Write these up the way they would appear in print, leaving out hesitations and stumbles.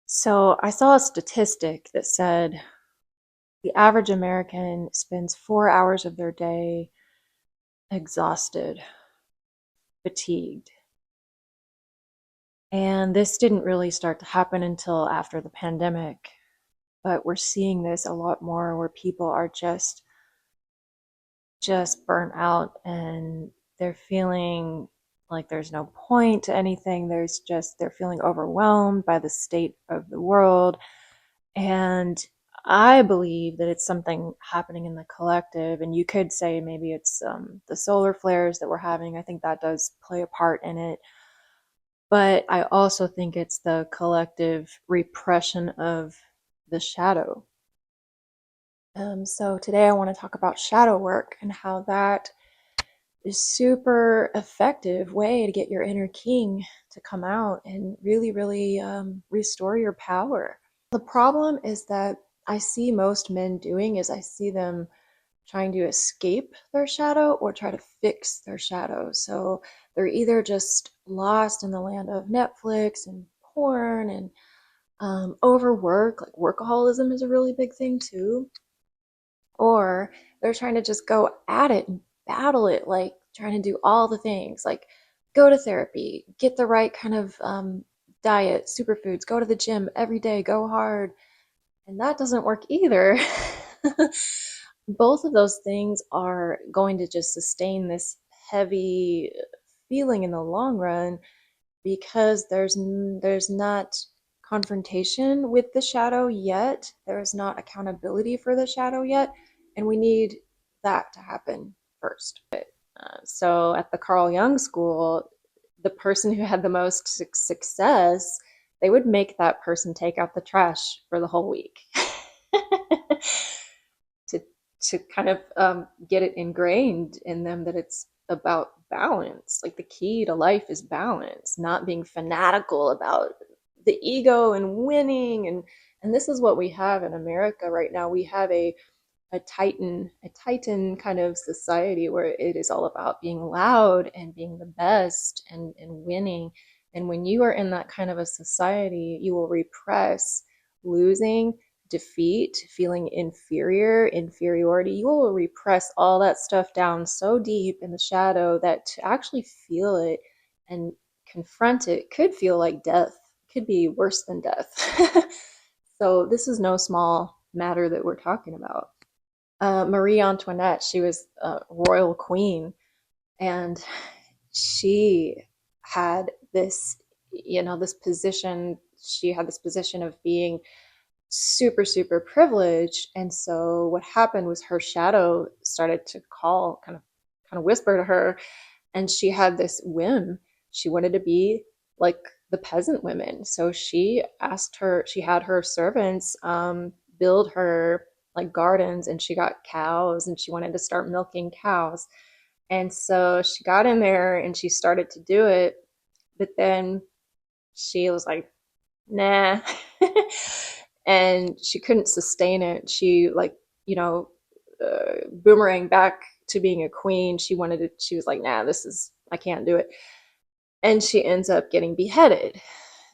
So I saw a statistic that said the average American spends 4 hours of their day exhausted, fatigued. And this didn't really start to happen until after the pandemic, but we're seeing this a lot more where people are just burnt out and they're feeling like there's no point to anything. They're feeling overwhelmed by the state of the world. And I believe that it's something happening in the collective, and you could say maybe it's the solar flares that we're having. I think that does play a part in it. But I also think it's the collective repression of the shadow. So today I want to talk about shadow work and how that is super effective way to get your inner king to come out and really restore your power. The problem is that I see most men doing is I see them trying to escape their shadow or try to fix their shadow. So they're either just lost in the land of Netflix and porn and overwork, like workaholism is a really big thing too, or they're trying to just go at it and battle it, like trying to do all the things, like go to therapy, get the right kind of diet, superfoods, go to the gym every day, go hard, and that doesn't work either. Both of those things are going to just sustain this heavy feeling in the long run because there's not confrontation with the shadow yet. There is not accountability for the shadow yet, and we need that to happen first. So at the Carl Jung school, the person who had the most success, they would make that person take out the trash for the whole week. to to kind of get it ingrained in them that it's about balance. Like the key to life is balance, not being fanatical about the ego and winning. And this is what we have in America right now. We have a titan kind of society where it is all about being loud and being the best and winning. And when you are in that kind of a society, you will repress losing, defeat, feeling inferiority. You will repress all that stuff down so deep in the shadow that to actually feel it and confront it could feel like death, could be worse than death. So this is no small matter that we're talking about. Marie Antoinette, she was a royal queen, and she had this, this position. She had this position of being super privileged, and so what happened was her shadow started to kind of whisper to her, and she had this whim. She wanted to be like the peasant women, so she had her servants build her like gardens, and she got cows and she wanted to start milking cows. And so she got in there and she started to do it, but then she was like, nah. And she couldn't sustain it. She you know, boomerang back to being a queen. She was like, nah, I can't do it. And she ends up getting beheaded.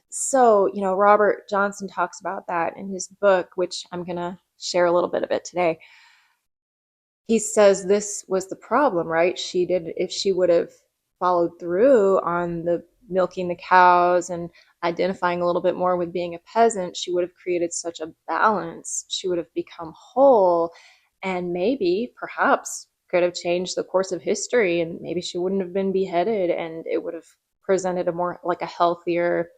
So, Robert Johnson talks about that in his book, which I'm going to share a little bit of it today. He says this was the problem, right? If she would have followed through on the milking the cows and identifying a little bit more with being a peasant, she would have created such a balance. She would have become whole and maybe, perhaps, could have changed the course of history, and maybe she wouldn't have been beheaded, and it would have presented a more like a healthier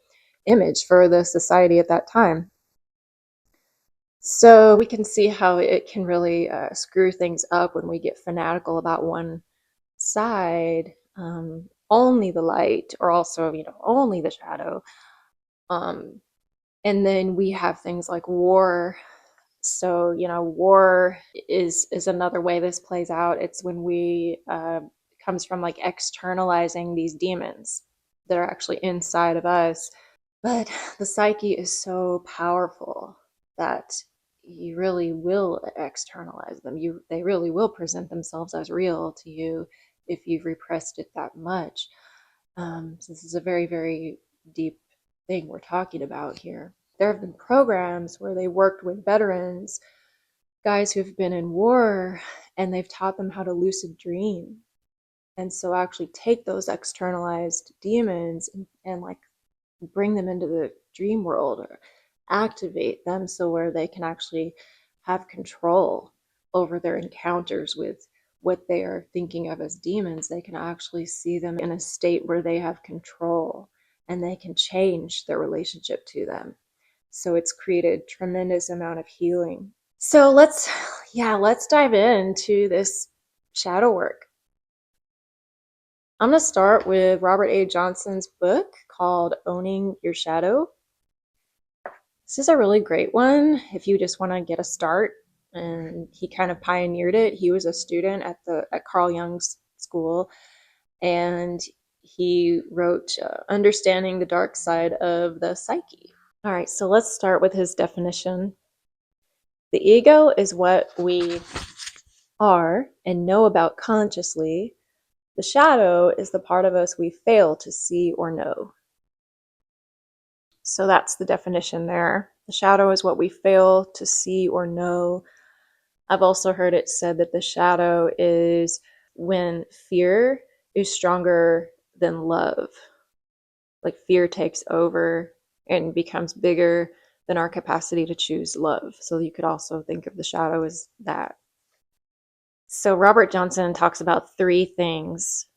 image for the society at that time. So we can see how it can really screw things up when we get fanatical about one side, only the light, or also, only the shadow. Um, and then we have things like war. So, war is another way this plays out. It's when we comes from like externalizing these demons that are actually inside of us. But the psyche is so powerful that you really will externalize them. They really will present themselves as real to you if you've repressed it that much. So this is a very deep thing we're talking about here. There have been programs where they worked with veterans, guys who've been in war, and they've taught them how to lucid dream. And so actually take those externalized demons and like bring them into the dream world or activate them so where they can actually have control over their encounters with what they are thinking of as demons. They can actually see them in a state where they have control and they can change their relationship to them. So it's created tremendous amount of healing. So let's dive into this shadow work. I'm going to start with Robert A. Johnson's book called Owning Your Shadow. This is a really great one if you just want to get a start. And he kind of pioneered it. He was a student at Carl Jung's school, and he wrote Understanding the Dark Side of the Psyche. All right, so let's start with his definition. The ego is what we are and know about consciously. The shadow is the part of us we fail to see or know. So that's the definition there. The shadow is what we fail to see or know. I've also heard it said that the shadow is when fear is stronger than love. Like fear takes over and becomes bigger than our capacity to choose love. So you could also think of the shadow as that. So Robert Johnson talks about three things: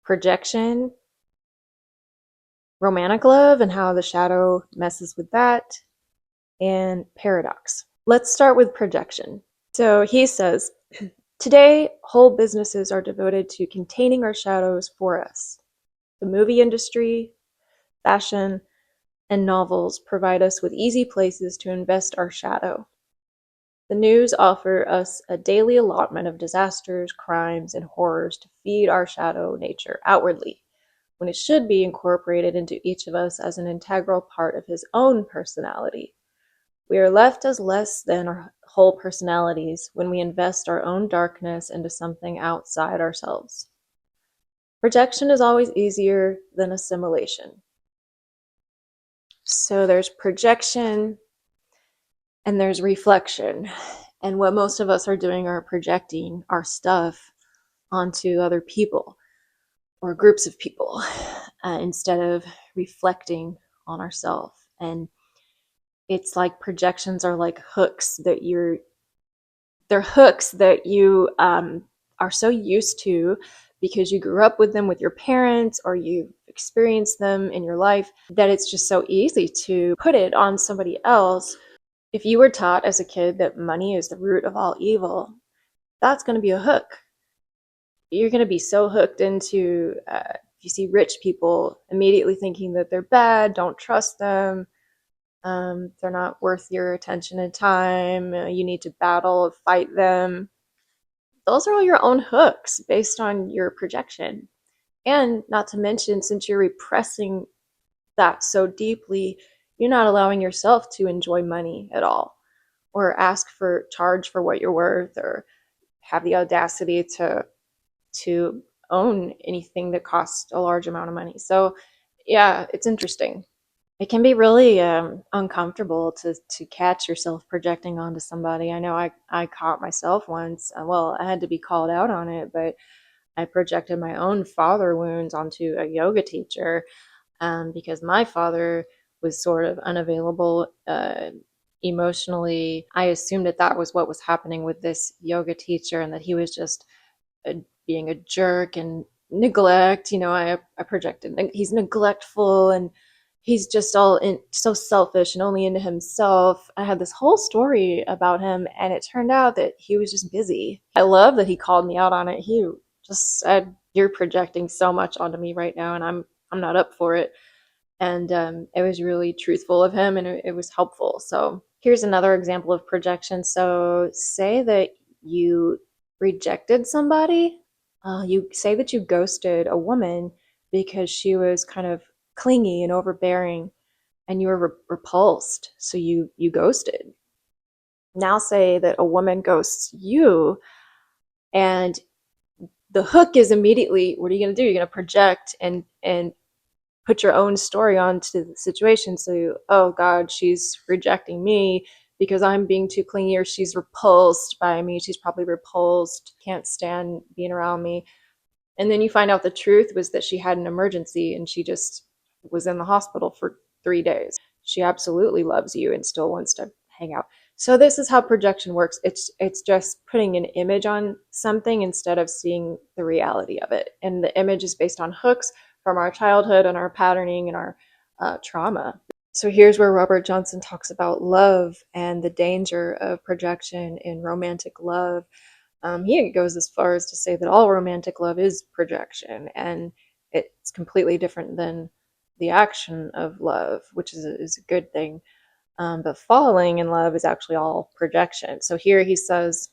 projection, romantic love and how the shadow messes with that, and paradox. Let's start with projection. So he says, today, whole businesses are devoted to containing our shadows for us. The movie industry, fashion, and novels provide us with easy places to invest our shadow. The news offer us a daily allotment of disasters, crimes, and horrors to feed our shadow nature outwardly, when it should be incorporated into each of us as an integral part of his own personality. We are left as less than our whole personalities when we invest our own darkness into something outside ourselves. Projection is always easier than assimilation. So there's projection and there's reflection. And what most of us are doing are projecting our stuff onto other people or groups of people instead of reflecting on ourselves. And it's like projections are like they're hooks that you are so used to because you grew up with them with your parents or you experienced them in your life that it's just so easy to put it on somebody else. If you were taught as a kid that money is the root of all evil, that's going to be a hook. You're going to be so hooked into, if you see rich people, immediately thinking that they're bad, don't trust them, they're not worth your attention and time, you need to battle, fight them. Those are all your own hooks based on your projection. And not to mention, since you're repressing that so deeply, you're not allowing yourself to enjoy money at all or charge for what you're worth or have the audacity to own anything that costs a large amount of money. So yeah, it's interesting. It can be really uncomfortable to catch yourself projecting onto somebody. I know I caught myself once. Well, I had to be called out on it, but I projected my own father wounds onto a yoga teacher because my father was sort of unavailable emotionally. I assumed that was what was happening with this yoga teacher and that he was just being a jerk and neglect. I projected he's neglectful and he's just so selfish and only into himself. I had this whole story about him, and it turned out that he was just busy. I love that he called me out on it. He just said, "You're projecting so much onto me right now, and I'm not up for it." And it was really truthful of him, and it was helpful. So here's another example of projection. So say that you rejected somebody. You say that you ghosted a woman because she was kind of clingy and overbearing and you were repulsed, so you ghosted. Now say that a woman ghosts you, and the hook is immediately, what are you going to do? You're going to project and put your own story onto the situation. So, oh God, she's rejecting me because I'm being too clingy, or she's repulsed by me. She's probably repulsed, can't stand being around me. And then you find out the truth was that she had an emergency and she just was in the hospital for 3 days. She absolutely loves you and still wants to hang out. So this is how projection works. It's just putting an image on something instead of seeing the reality of it. And the image is based on hooks from our childhood and our patterning and our trauma. So here's where Robert Johnson talks about love and the danger of projection in romantic love. He goes as far as to say that all romantic love is projection, and it's completely different than the action of love, which is a good thing. But falling in love is actually all projection. So here he says,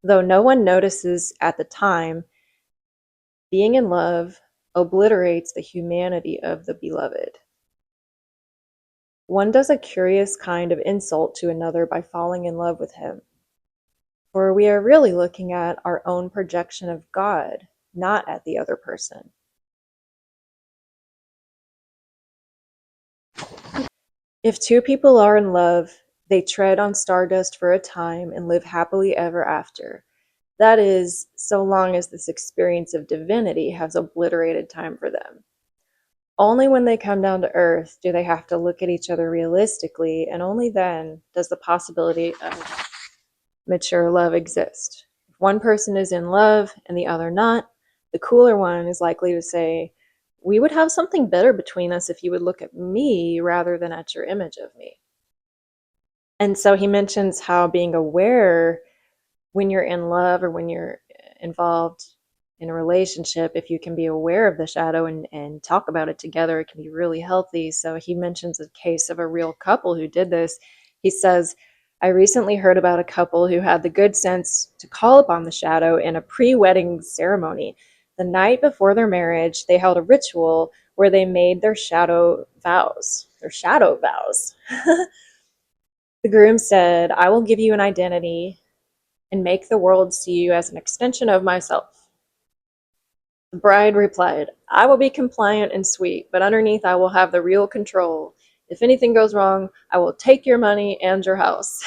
though no one notices at the time, being in love obliterates the humanity of the beloved. One does a curious kind of insult to another by falling in love with him. For we are really looking at our own projection of God, not at the other person. If two people are in love, they tread on stardust for a time and live happily ever after. That is, so long as this experience of divinity has obliterated time for them. Only when they come down to earth do they have to look at each other realistically, and only then does the possibility of mature love exist. If one person is in love and the other not, the cooler one is likely to say, we would have something better between us if you would look at me rather than at your image of me. And so he mentions how being aware when you're in love or when you're involved in a relationship, if you can be aware of the shadow and talk about it together, it can be really healthy. So he mentions a case of a real couple who did this. He says, I recently heard about a couple who had the good sense to call upon the shadow in a pre-wedding ceremony. The night before their marriage, they held a ritual where they made their shadow vows. The groom said, I will give you an identity and make the world see you as an extension of myself. The bride replied, I will be compliant and sweet, but underneath I will have the real control. If anything goes wrong, I will take your money and your house.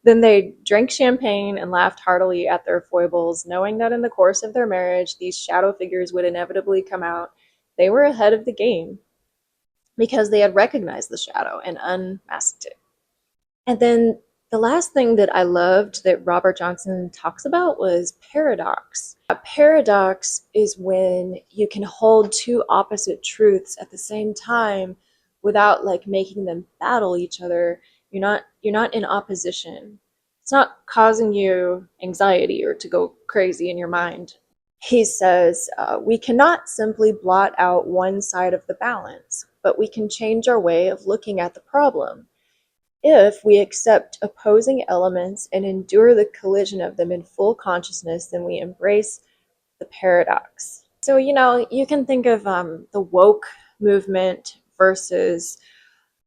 Then they drank champagne and laughed heartily at their foibles, knowing that in the course of their marriage, these shadow figures would inevitably come out. They were ahead of the game because they had recognized the shadow and unmasked it. And then the last thing that I loved that Robert Johnson talks about was paradox. A paradox is when you can hold two opposite truths at the same time without like making them battle each other. You're not in opposition. It's not causing you anxiety or to go crazy in your mind. He says, we cannot simply blot out one side of the balance, but we can change our way of looking at the problem. If we accept opposing elements and endure the collision of them in full consciousness, then we embrace the paradox. So, you can think of the woke movement versus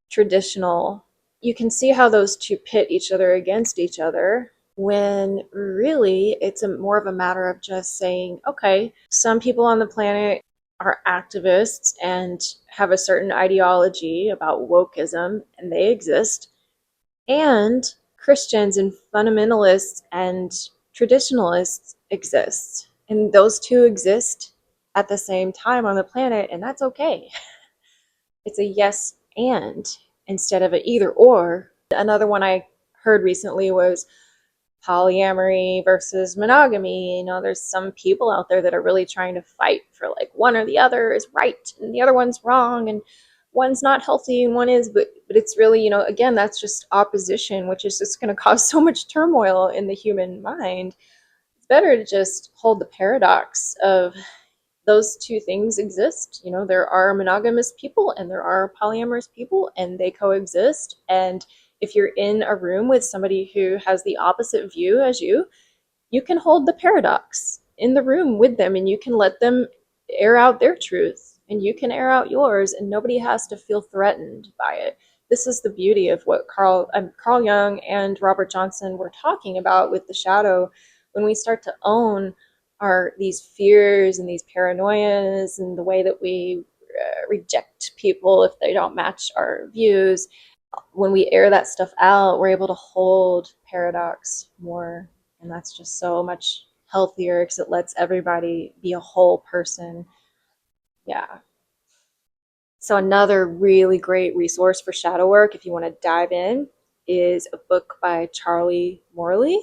traditional. You can see how those two pit each other against each other when really it's more of a matter of just saying, okay, some people on the planet are activists and have a certain ideology about wokeism, and they exist, and Christians and fundamentalists and traditionalists exist. And those two exist at the same time on the planet, and that's okay. It's a yes and instead of an either or. Another one I heard recently was polyamory versus monogamy. There's some people out there that are really trying to fight for like one or the other is right and the other one's wrong, and one's not healthy and one is, but it's really, again, that's just opposition, which is just going to cause so much turmoil in the human mind. It's better to just hold the paradox of those two things exist. There are monogamous people and there are polyamorous people, and they coexist. And if you're in a room with somebody who has the opposite view as you can hold the paradox in the room with them, and you can let them air out their truth and you can air out yours, and nobody has to feel threatened by it. This is the beauty of what Carl Jung and Robert Johnson were talking about with the shadow. When we start to own these fears and these paranoias and the way that we reject people if they don't match our views. When we air that stuff out, we're able to hold paradox more. And that's just so much healthier because it lets everybody be a whole person. Yeah. So, another really great resource for shadow work, if you want to dive in, is a book by Charlie Morley,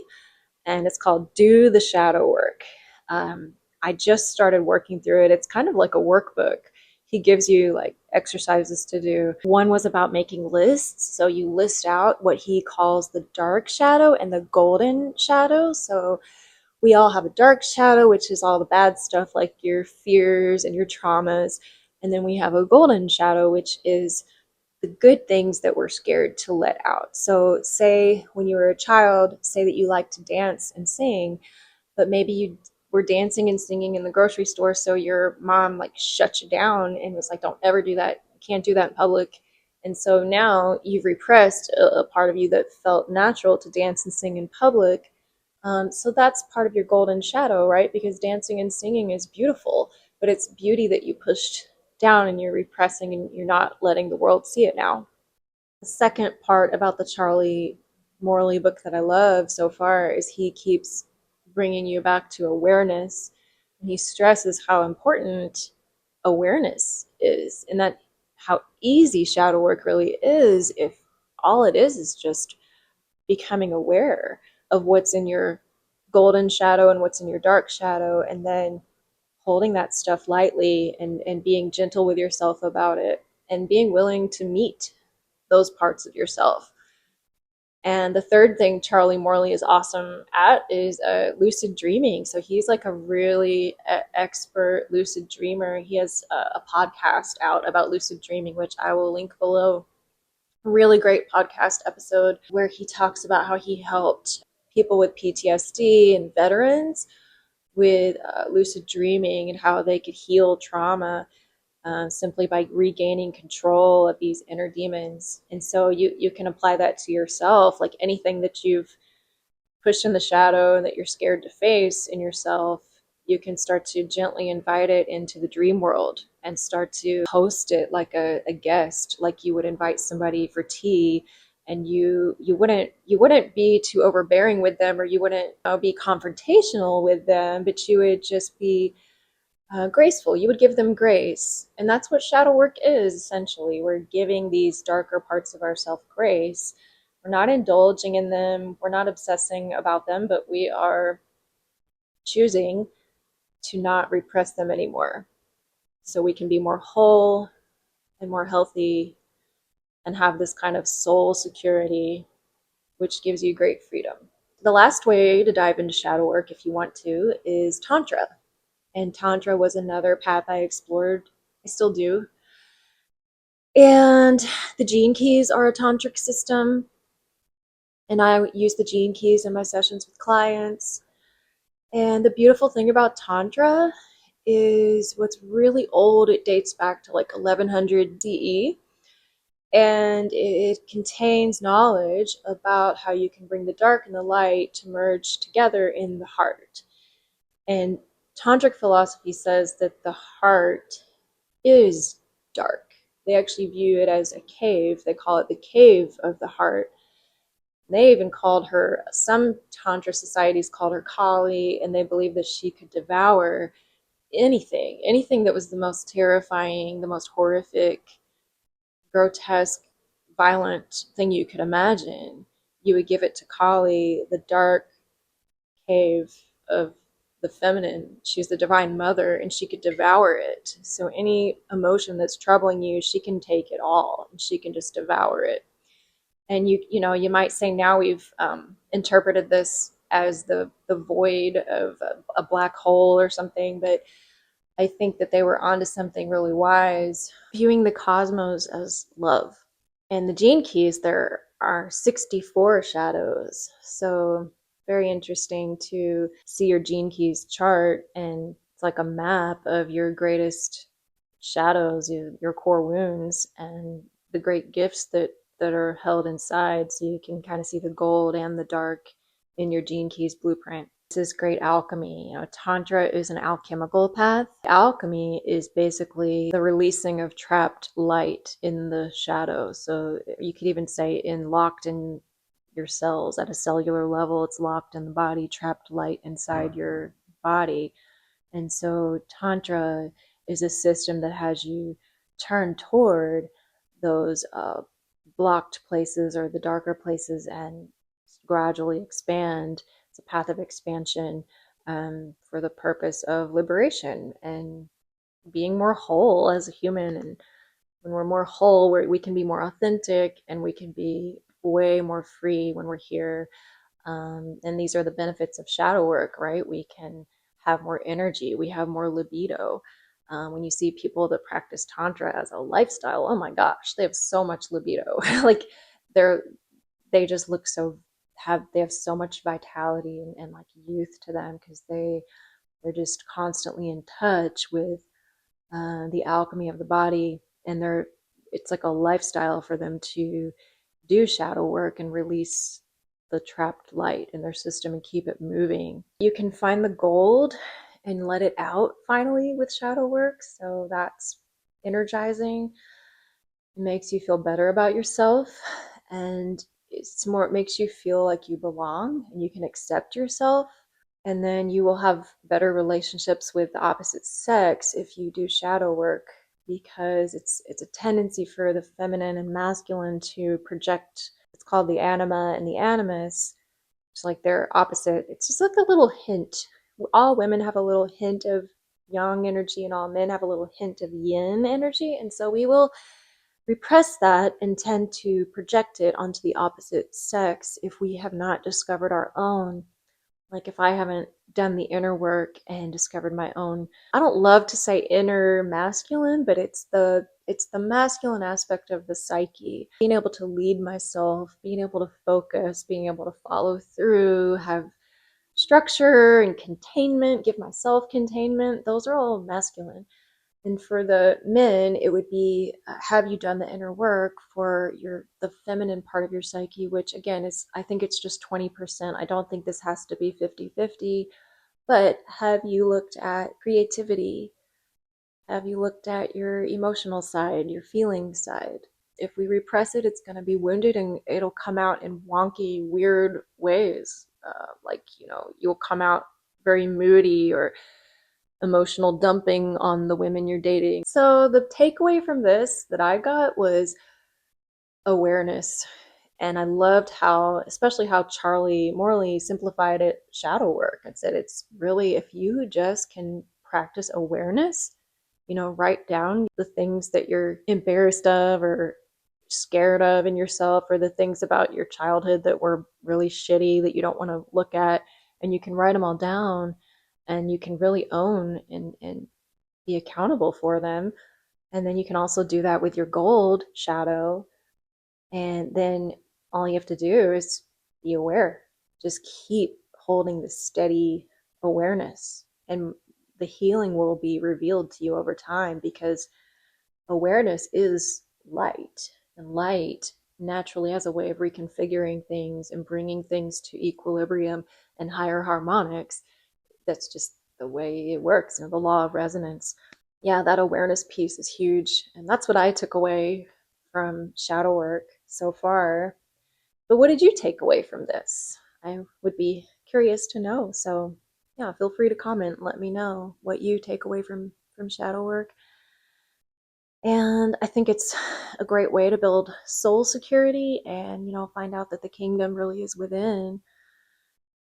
and it's called Do the Shadow Work. Um, I just started working through it. It's kind of like a workbook. He gives you like exercises to do. One was about making lists. So you list out what he calls the dark shadow and the golden shadow. So we all have a dark shadow, which is all the bad stuff like your fears and your traumas. And then we have a golden shadow, which is the good things that we're scared to let out. So, say when you were a child, say that you like to dance and sing, but maybe you were dancing and singing in the grocery store, so your mom like shut you down and was like, "Don't ever do that. You can't do that in public." And so now you've repressed a part of you that felt natural to dance and sing in public. So that's part of your golden shadow, right? Because dancing and singing is beautiful, but it's beauty that you pushed down and you're repressing and you're not letting the world see it now. The second part about the Charlie Morley book that I love so far is he keeps bringing you back to awareness. And he stresses how important awareness is and that how easy shadow work really is if all it is just becoming aware of what's in your golden shadow and what's in your dark shadow, and then holding that stuff lightly and being gentle with yourself about it and being willing to meet those parts of yourself. And the third thing Charlie Morley is awesome at is lucid dreaming. So he's like a really expert lucid dreamer. He has a podcast out about lucid dreaming, which I will link below. A really great podcast episode where he talks about how he helped people with PTSD and veterans with lucid dreaming and how they could heal trauma simply by regaining control of these inner demons. And so you can apply that to yourself, like anything that you've pushed in the shadow and that you're scared to face in yourself. You can start to gently invite it into the dream world and start to host it like a guest, like you would invite somebody for tea. And you wouldn't be too overbearing with them, or you wouldn't be confrontational with them, but you would just be graceful. You would give them grace. And that's what shadow work is essentially. We're giving these darker parts of ourselves grace. We're not indulging in them, we're not obsessing about them, but we are choosing to not repress them anymore. So we can be more whole and more healthy and have this kind of soul security, which gives you great freedom. The last way to dive into shadow work, if you want to, is tantra. And tantra was another path I explored. I still do. And the gene keys are a tantric system, and I use the gene keys in my sessions with clients. And the beautiful thing about tantra is what's really old. It dates back to like 1100 CE, and it contains knowledge about how you can bring the dark and the light to merge together in the heart. And tantric philosophy says that the heart is dark. They actually view it as a cave. They call it the cave of the heart. They even called her, some Tantra societies called her Kali, and they believed that she could devour anything that was the most terrifying, the most horrific, grotesque, violent thing you could imagine. You would give it to Kali, the dark cave of the feminine. She's the divine mother, and she could devour it. So any emotion that's troubling you, she can take it all, and she can just devour it. And you might say now we've interpreted this as the void of a black hole or something, but I think that they were onto something really wise, viewing the cosmos as love. And the gene keys, there are 64 shadows. So very interesting to see your gene keys chart, and it's like a map of your greatest shadows, your core wounds, and the great gifts that are held inside. So you can kind of see the gold and the dark in your gene keys blueprint. This is great alchemy. Tantra is an alchemical path. Alchemy is basically the releasing of trapped light in the shadow. So you could even say locked in your cells at a cellular level, it's locked in the body, trapped light inside your body. And so Tantra is a system that has you turn toward those blocked places or the darker places and gradually expand. It's a path of expansion for the purpose of liberation and being more whole as a human. And when we're more whole, we can be more authentic and we can be way more free when we're here. And these are the benefits of shadow work, right? We can have more energy, we have more libido. When you see people that practice tantra as a lifestyle, oh my gosh, they have so much libido. Like they're they just look they have so much vitality and like youth to them because they're just constantly in touch with the alchemy of the body, and it's like a lifestyle for them to do shadow work and release the trapped light in their system and keep it moving. You can find the gold and let it out finally with shadow work, so that's energizing. It makes you feel better about yourself, and it makes you feel like you belong and you can accept yourself. And then you will have better relationships with the opposite sex if you do shadow work, because it's a tendency for the feminine and masculine to project. It's called the anima and the animus. It's like they're opposite. It's just like a little hint. All women have a little hint of yang energy and all men have a little hint of yin energy, and so we will repress that and tend to project it onto the opposite sex if we have not discovered our own. Like if I haven't done the inner work and discovered my own, I don't love to say inner masculine, but it's the masculine aspect of the psyche. Being able to lead myself, being able to focus, being able to follow through, have structure and containment, give myself containment. Those are all masculine. And for the men, it would be have you done the inner work for the feminine part of your psyche, which again is, I think it's just 20%. I don't think this has to be 50-50, but have you looked at creativity? Have you looked at your emotional side, your feeling side? If we repress it, it's going to be wounded and it'll come out in wonky, weird ways. Like, you'll come out very moody or emotional dumping on the women you're dating. So the takeaway from this that I got was awareness. And I loved especially how Charlie Morley simplified it, shadow work, and said it's really, if you just can practice awareness, write down the things that you're embarrassed of or scared of in yourself, or the things about your childhood that were really shitty that you don't want to look at, and you can write them all down and you can really own and be accountable for them. And then you can also do that with your gold shadow. And then all you have to do is be aware. Just keep holding the steady awareness, and the healing will be revealed to you over time, because awareness is light, and light naturally has a way of reconfiguring things and bringing things to equilibrium and higher harmonics. That's just the way it works, the law of resonance. Yeah, that awareness piece is huge. And that's what I took away from shadow work so far. But what did you take away from this? I would be curious to know. So yeah, feel free to comment. Let me know what you take away from shadow work. And I think it's a great way to build soul security and, find out that the kingdom really is within.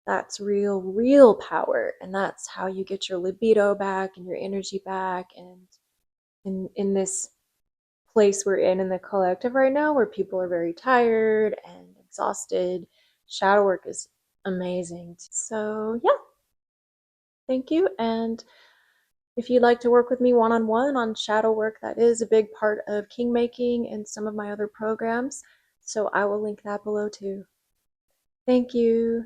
That's real power, and that's how you get your libido back and your energy back. And in this place we're in the collective right now, where people are very tired and exhausted, shadow work is amazing. So yeah, thank you. And if you'd like to work with me one-on-one on shadow work, that is a big part of Kingmaking and some of my other programs, so I will link that below too. Thank you.